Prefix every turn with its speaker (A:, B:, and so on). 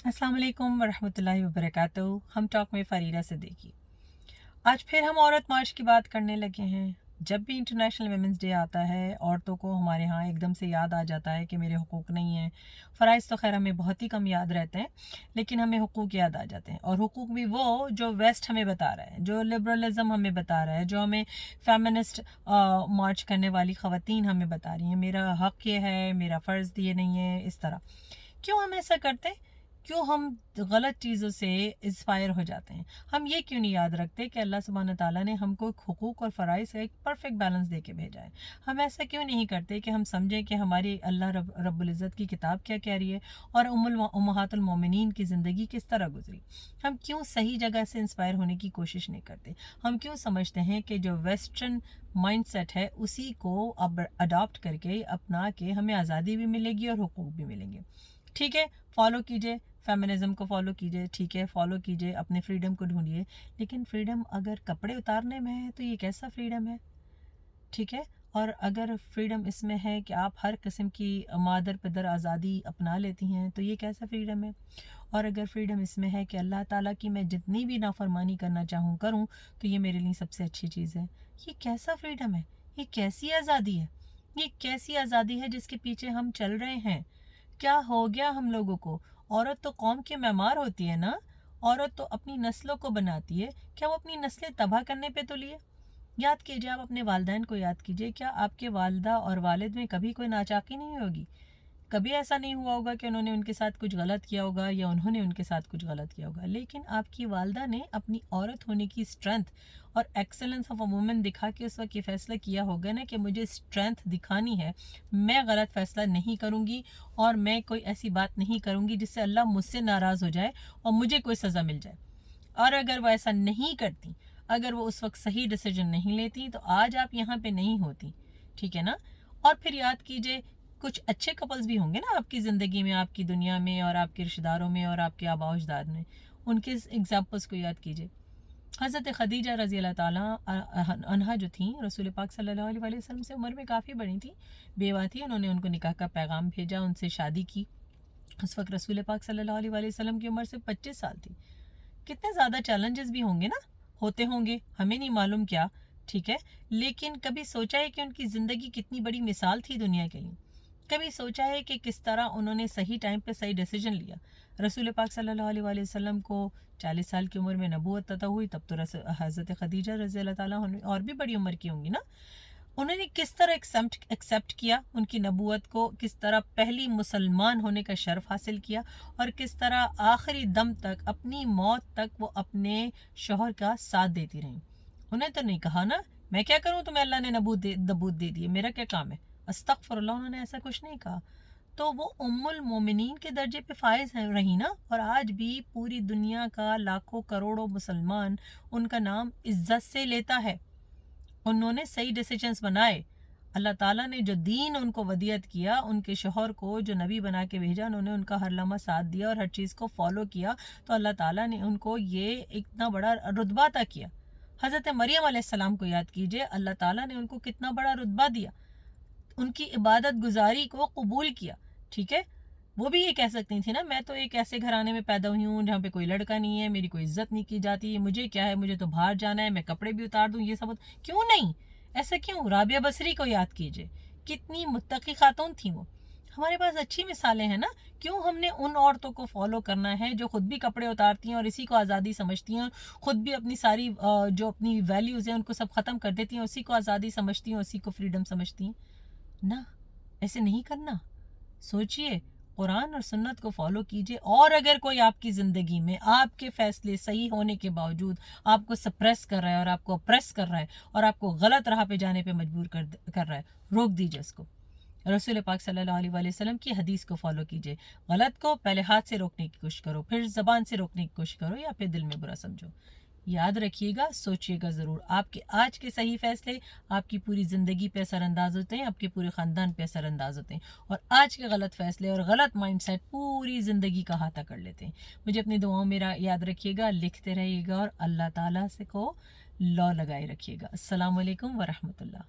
A: अस्सलाम वालेकुम वरहमतुल्लाहि वबरकातुहू। हम टॉक में फ़रीदा सिद्दीकी। आज फिर हम औरत मार्च की बात करने लगे हैं। जब भी इंटरनेशनल वुमेंस डे आता है, औरतों को हमारे यहाँ एकदम से याद आ जाता है कि मेरे हुकूक नहीं हैं। फ़राइज़ तो खैर हमें बहुत ही कम याद रहते हैं, लेकिन हमें हुकूक याद आ जाते हैं। और हुकूक भी वो जो वेस्ट हमें बता रहा है, जो लिबरलिज़म हमें बता रहा है, जो हमें फ़ेमिनिस्ट मार्च करने वाली ख़वातीन हमें बता रही हैं, मेरा हक़ ये है, मेरा फ़र्ज़ ये नहीं है। इस तरह क्यों हम ऐसा करते हैं? क्यों हम गलत चीज़ों से इंस्पायर हो जाते हैं? हम ये क्यों नहीं याद रखते कि अल्लाह सुब्हान ताला ने हमको हुकूक और फ़राइज़ का एक परफेक्ट बैलेंस दे के भेजा है? हम ऐसा क्यों नहीं करते कि हम समझें कि हमारी अल्लाह रब्बुल इज़्ज़त की किताब क्या कह रही है और उम्महातुल मोमिनीन की ज़िंदगी किस तरह गुजरी? हम क्यों सही जगह से इंस्पायर होने की कोशिश नहीं करते? हम क्यों समझते हैं कि जो वेस्टर्न माइंडसेट है उसी को अब अडॉप्ट करके अपना के हमें आज़ादी भी मिलेगी और हुकूक भी मिलेंगे? ठीक है, फॉलो कीजिए, फेमिनिज्म को फॉलो कीजिए, ठीक है, फॉलो कीजिए, अपने फ्रीडम को ढूंढिए। लेकिन फ्रीडम अगर कपड़े उतारने में है तो ये कैसा फ्रीडम है? ठीक है। और अगर फ्रीडम इसमें है कि आप हर किस्म की मादर पिदर आज़ादी अपना लेती हैं तो ये कैसा फ्रीडम है? और अगर फ्रीडम इसमें है कि अल्लाह ताला की मैं जितनी भी नाफरमानी करना चाहूँ करूँ तो ये मेरे लिए सबसे अच्छी चीज़ है, ये कैसा फ्रीडम है? ये कैसी आज़ादी है? ये कैसी आज़ादी है जिसके पीछे हम चल रहे हैं? क्या हो गया हम लोगों को? औरत तो कौम की मेमार होती है ना। औरत तो अपनी नस्लों को बनाती है। क्या वो अपनी नस्लें तबाह करने पे तुली है? याद कीजिए, आप अपने वालिदैन को याद कीजिए, क्या आपके वालिदा और वालिद में कभी कोई नाचाकी नहीं होगी? कभी ऐसा नहीं हुआ होगा कि उन्होंने उनके साथ कुछ गलत किया होगा या उन्होंने उनके साथ कुछ गलत किया होगा, लेकिन आपकी वालदा ने अपनी औरत होने की स्ट्रेंथ और एक्सेलेंस ऑफ अ वुमन दिखा के उस वक्त ये फैसला किया होगा ना कि मुझे स्ट्रेंथ दिखानी है, मैं गलत फैसला नहीं करूँगी और मैं कोई ऐसी बात नहीं करूँगी जिससे अल्लाह मुझसे नाराज़ हो जाए और मुझे कोई सज़ा मिल जाए। और अगर वो ऐसा नहीं करती, अगर वो उस वक्त सही डिसीजन नहीं लेती तो आज आप यहाँ पे नहीं होती। ठीक है ना। और फिर याद कीजिए, कुछ अच्छे कपल्स भी होंगे ना आपकी ज़िंदगी में, आपकी दुनिया में और आपके रिश्तेदारों में और आपके आबा अजदाद में, उनके एग्जाम्पल्स को याद कीजिए। हज़रत खदीजा रज़ी अल्लाह ताला अन्हा जो थी, रसूल पाक सल्लल्लाहु अलैहि वसल्लम से उम्र में काफ़ी बड़ी थी, बेवा थी। उन्होंने उनको निकाह का पैगाम भेजा, उनसे शादी की। उस वक्त रसूल पाक सल्लल्लाहु अलैहि वसल्लम की उम्र सिर्फ 25 साल थी। कितने ज़्यादा चैलेंजेस भी होंगे ना, होते होंगे, हमें नहीं मालूम क्या। ठीक है। लेकिन कभी सोचा है कि उनकी ज़िंदगी कितनी बड़ी मिसाल थी दुनिया के लिए? कभी सोचा है कि किस तरह उन्होंने सही टाइम पे सही डिसीजन लिया? रसूल पाक सल्लल्लाहु अलैहि वसल्लम को 40 साल की उम्र में नबूवत अता हुई, तब तो हज़रत खदीजा रज़ी अल्लाह ताला और भी बड़ी उम्र की होंगी ना। उन्होंने किस तरह एक्सेप्ट किया उनकी नबूवत को, किस तरह पहली मुसलमान होने का शर्फ हासिल किया और किस तरह आखिरी दम तक, अपनी मौत तक वो अपने शोहर का साथ देती रहीं। उन्हें तो नहीं कहा ना, मैं क्या करूं, तुम्हें अल्लाह ने नबूत दे दी है, मेरा क्या काम है। अस्तगफिरुल्लाह, उन्होंने ऐसा कुछ नहीं कहा। तो वो उम्मुल मोमिनीन के दर्जे पे फायज है रही ना। और आज भी पूरी दुनिया का लाखों करोड़ों मुसलमान उनका नाम इज्जत से लेता है। उन्होंने सही डिसीजंस बनाए। अल्लाह ताला ने जो दीन उनको वदियत किया, उनके शोहर को जो नबी बना के भेजा, उन्होंने उनका हर लम्हा साथ दिया और हर चीज़ को फॉलो किया, तो अल्लाह ताला ने उनको ये इतना बड़ा रुतबा अता किया। हज़रत मरियम अलैहिस्सलाम को याद कीजिए, अल्लाह ताला ने उनको कितना बड़ा रुतबा दिया, उनकी इबादत गुजारी को कबूल किया। ठीक है। वो भी ये कह सकती थी ना, मैं तो एक ऐसे घराने में पैदा हुई हूँ जहाँ पे कोई लड़का नहीं है, मेरी कोई इज्जत नहीं की जाती, मुझे क्या है, मुझे तो बाहर जाना है, मैं कपड़े भी उतार दूँ, ये सब क्यों नहीं? ऐसा क्यों? राबिया बसरी को याद कीजिए, कितनी मुत्तकी खातून थी वो। हमारे पास अच्छी मिसालें हैं ना। क्यों हमने उन औरतों को फॉलो करना है जो खुद भी कपड़े उतारती हैं और इसी को आज़ादी समझती हैं, खुद भी अपनी सारी जो अपनी वैल्यूज़ हैं उनको सब ख़त्म कर देती हैं, उसी को आज़ादी समझती हैं, उसी को फ्रीडम समझती हैं ना। ऐसे नहीं करना। सोचिए, कुरान और सुन्नत को फॉलो कीजिए। और अगर कोई आपकी ज़िंदगी में आपके फैसले सही होने के बावजूद आपको सप्रेस कर रहा है और आपको अप्रेस कर रहा है और आपको गलत राह पे जाने पे मजबूर कर रहा है, रोक दीजिए उसको। रसूल पाक सल्लल्लाहु अलैहि वसल्लम की हदीस को फॉलो कीजिए। गलत को पहले हाथ से रोकने की कोशिश करो, फिर ज़बान से रोकने की कोशिश करो, या फिर दिल में बुरा समझो। याद रखिएगा, सोचिएगा ज़रूर। आपके आज के सही फैसले आपकी पूरी ज़िंदगी पे असरअंदाज होते हैं, आपके पूरे ख़ानदान पे असरअंदाज होते हैं। और आज के गलत फैसले और गलत माइंडसेट पूरी ज़िंदगी का हाथा कर लेते हैं। मुझे अपनी दुआओं में याद रखिएगा, लिखते रहिएगा और अल्लाह ताला से को लॉ लगाए रखिएगा। अस्सलाम वालेकुम वरहमतुल्लाह।